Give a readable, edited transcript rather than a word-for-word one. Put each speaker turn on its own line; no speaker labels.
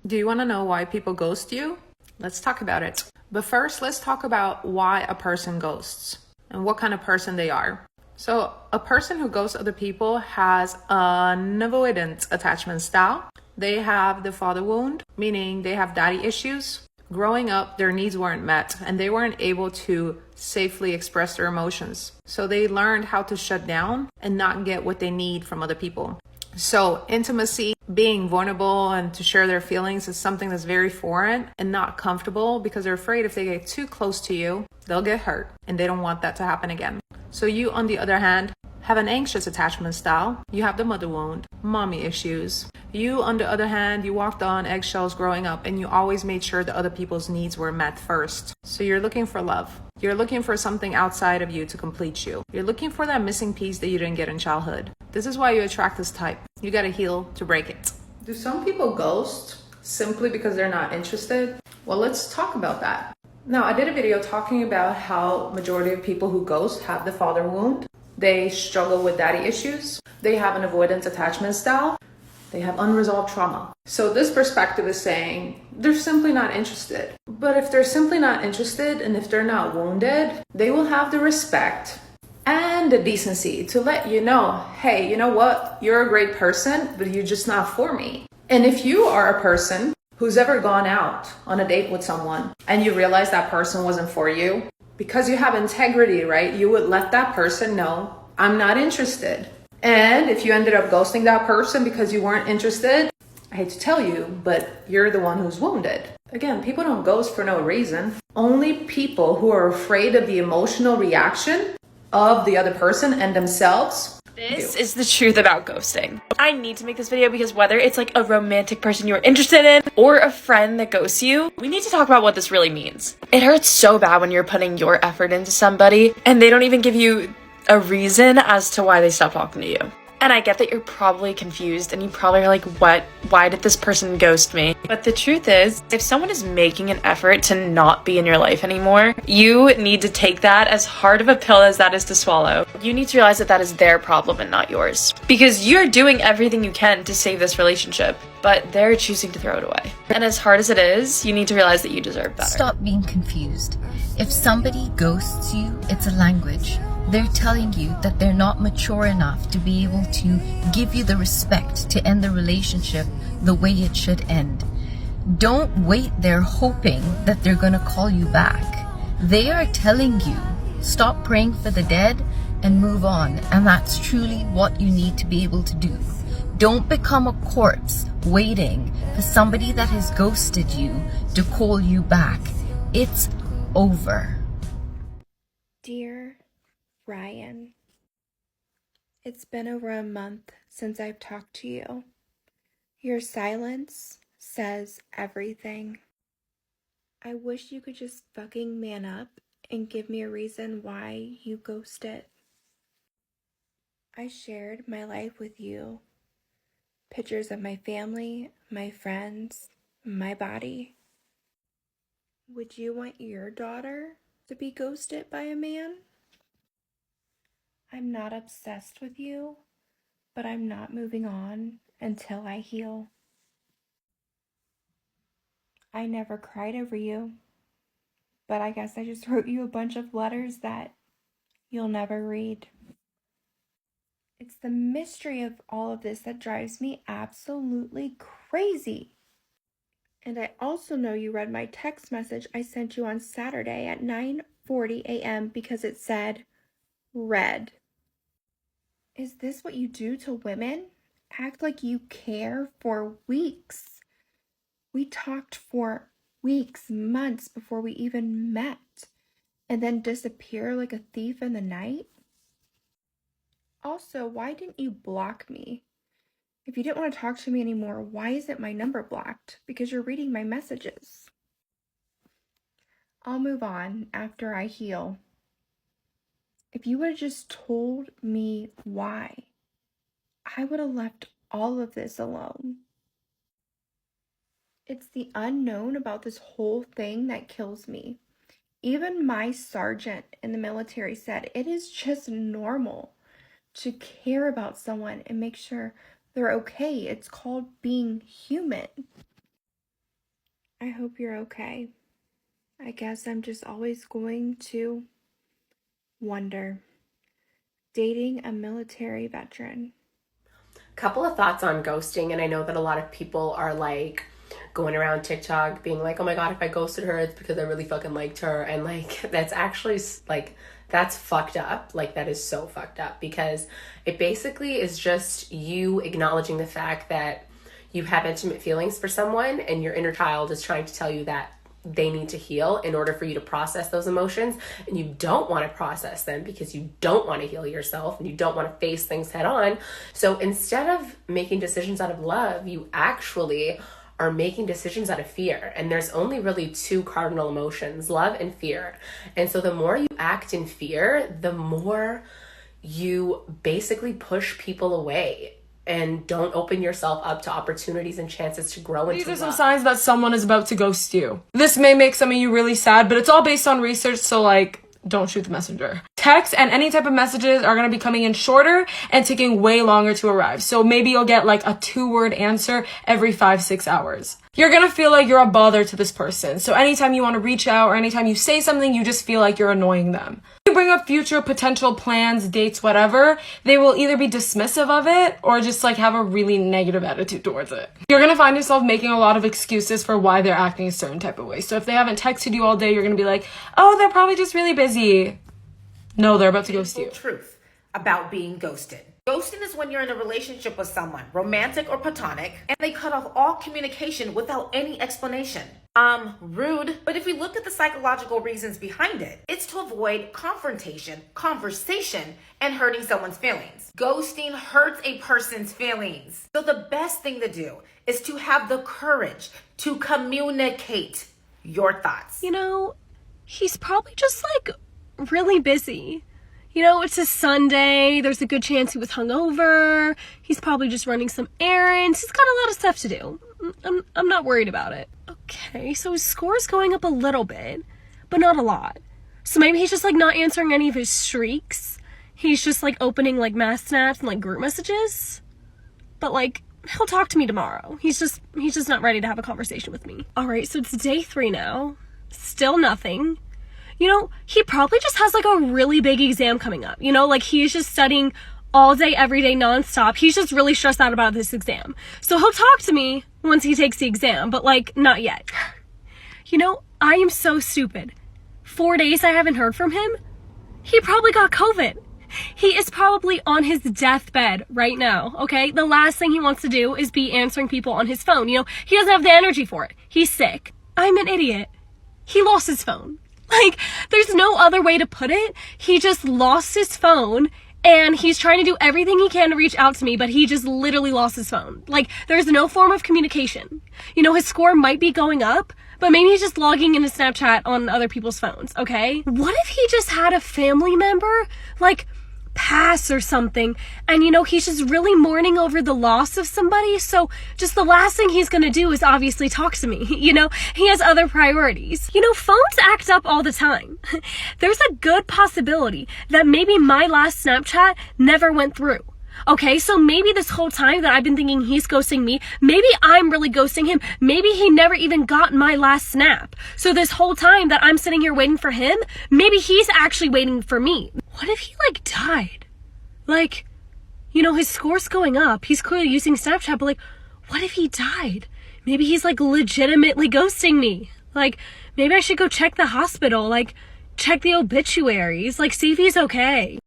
Do you want to know why people ghost you? Let's talk about it. But first, let's talk about why a person ghosts and what kind of person they are. So, a person who ghosts other people has an avoidant attachment style. They have the father wound, meaning they have daddy issues. Growing up, their needs weren't met and they weren't able to safely express their emotions. So they learned how to shut down and not get what they need from other people. So intimacy, being vulnerable and to share their feelings is something that's very foreign and not comfortable because they're afraid if they get too close to you, they'll get hurt and they don't want that to happen again. So you, on the other hand, have an anxious attachment style. You have the mother wound, mommy issues. You, on the other hand, you walked on eggshells growing up and you always made sure that other people's needs were met first. So you're looking for love. You're looking for something outside of you to complete you. You're looking for that missing piece that you didn't get in childhood. This is why you attract this type. You gotta heal to break it. Do some people ghost simply because they're not interested? Well, let's talk about that. Now, I did a video talking about how majority of people who ghost have the father wound. They struggle with daddy issues. They have an avoidance attachment style. They have unresolved trauma. So this perspective is saying they're simply not interested. But if they're simply not interested and if they're not wounded, they will have the respect and the decency to let you know, hey, you know what? You're a great person, but you're just not for me. And if you are a person who's ever gone out on a date with someone and you realize that person wasn't for you, because you have integrity, right? You would let that person know, I'm not interested. And if you ended up ghosting that person because you weren't interested, I hate to tell you, but you're the one who's wounded. Again, people don't ghost for no reason. Only people who are afraid of the emotional reaction of the other person and themselves.
This is the truth about ghosting. I need to make this video because whether it's like a romantic person you're interested in or a friend that ghosts you, we need to talk about what this really means. It hurts so bad when you're putting your effort into somebody and they don't even give you a reason as to why they stopped talking to you. And I get that you're probably confused and you probably are like, what? Why did this person ghost me? But the truth is, if someone is making an effort to not be in your life anymore, you need to take that as hard of a pill as that is to swallow. You need to realize that that is their problem and not yours. Because you're doing everything you can to save this relationship, but they're choosing to throw it away. And as hard as it is, you need to realize that you deserve better.
Stop being confused. If somebody ghosts you, it's a language. They're telling you that they're not mature enough to be able to give you the respect to end the relationship the way it should end. Don't wait there hoping that they're going to call you back. They are telling you, stop praying for the dead and move on. And that's truly what you need to be able to do. Don't become a corpse waiting for somebody that has ghosted you to call you back. It's over.
Dear Ryan, it's been over a month since I've talked to you. Your silence says everything. I wish you could just fucking man up and give me a reason why you ghosted. I shared my life with you. Pictures of my family, my friends, my body. Would you want your daughter to be ghosted by a man? I'm not obsessed with you, but I'm not moving on until I heal. I never cried over you, but I guess I just wrote you a bunch of letters that you'll never read. It's the mystery of all of this that drives me absolutely crazy. And I also know you read my text message I sent you on Saturday at 9:40 a.m. because it said, read. Is this what you do to women? Act like you care for weeks. We talked for weeks, months before we even met, and then disappear like a thief in the night? Also, why didn't you block me? If you didn't want to talk to me anymore, why isn't my number blocked? Because you're reading my messages. I'll move on after I heal. If you would have just told me why, I would have left all of this alone. It's the unknown about this whole thing that kills me. Even my sergeant in the military said it is just normal to care about someone and make sure they're okay. It's called being human. I hope you're okay. I guess I'm just always going to wonder. Dating a military veteran.
Couple of thoughts on ghosting, and I know that a lot of people are like going around TikTok being like, oh my god, if I ghosted her, it's because I really fucking liked her. And like, that's actually like, that's fucked up. Like, that is so fucked up, because it basically is just you acknowledging the fact that you have intimate feelings for someone, and your inner child is trying to tell you that they need to heal in order for you to process those emotions, and you don't want to process them because you don't want to heal yourself and you don't want to face things head on. So instead of making decisions out of love, you actually are making decisions out of fear. And there's only really two cardinal emotions, love and fear. And so the more you act in fear, the more you basically push people away and don't open yourself up to opportunities and chances to grow into
These are some
love.
signs that someone is about to ghost you. This may make some of you really sad, but it's all based on research, so like, don't shoot the messenger. Text and any type of messages are going to be coming in shorter and taking way longer to arrive. So maybe you'll get like a 2-word answer every 5-6 hours. You're going to feel like you're a bother to this person. So anytime you want to reach out or anytime you say something, you just feel like you're annoying them. You bring up future potential plans, dates, whatever, they will either be dismissive of it or just like have a really negative attitude towards it. You're going to find yourself making a lot of excuses for why they're acting a certain type of way. So if they haven't texted you all day, you're going to be like, oh, they're probably just really busy. No, they're about to ghost you.
Truth about being ghosted. Ghosting is when you're in a relationship with someone, romantic or platonic, and they cut off all communication without any explanation. Rude. But if we look at the psychological reasons behind it, it's to avoid confrontation, conversation, and hurting someone's feelings. Ghosting hurts a person's feelings. So the best thing to do is to have the courage to communicate your thoughts.
You know, he's probably just like really busy. You know, it's a Sunday, there's a good chance he was hungover, he's probably just running some errands, he's got a lot of stuff to do. I'm not worried about it. Okay, so his score's going up a little bit, but not a lot. So maybe he's just like not answering any of his streaks. He's just like opening like mass snaps and like group messages. But like, he'll talk to me tomorrow. He's just not ready to have a conversation with me. All right, so it's day 3 now. Still nothing. You know, he probably just has like a really big exam coming up. You know, like he's just studying all day, every day, nonstop. He's just really stressed out about this exam. So he'll talk to me once he takes the exam, but like not yet. You know, I am so stupid. 4 days I haven't heard from him. He probably got COVID. He is probably on his deathbed right now, okay? The last thing he wants to do is be answering people on his phone. You know, he doesn't have the energy for it. He's sick. I'm an idiot. He lost his phone. Like, there's no other way to put it. He just lost his phone and he's trying to do everything he can to reach out to me, but he just literally lost his phone. Like, there's no form of communication. You know, his score might be going up, but maybe he's just logging into Snapchat on other people's phones, okay? What if he just had a family member, like, pass or something, and you know, he's just really mourning over the loss of somebody, so just the last thing he's gonna do is obviously talk to me. You know, he has other priorities. You know, phones act up all the time. There's a good possibility that maybe my last Snapchat never went through. Okay, so maybe this whole time that I've been thinking he's ghosting me, maybe I'm really ghosting him. Maybe he never even got my last snap. So this whole time that I'm sitting here waiting for him, maybe he's actually waiting for me. What if he like died? Like, you know, his score's going up. He's clearly using Snapchat, but like, what if he died? Maybe he's like legitimately ghosting me. Like, maybe I should go check the hospital, like check the obituaries, like see if he's okay.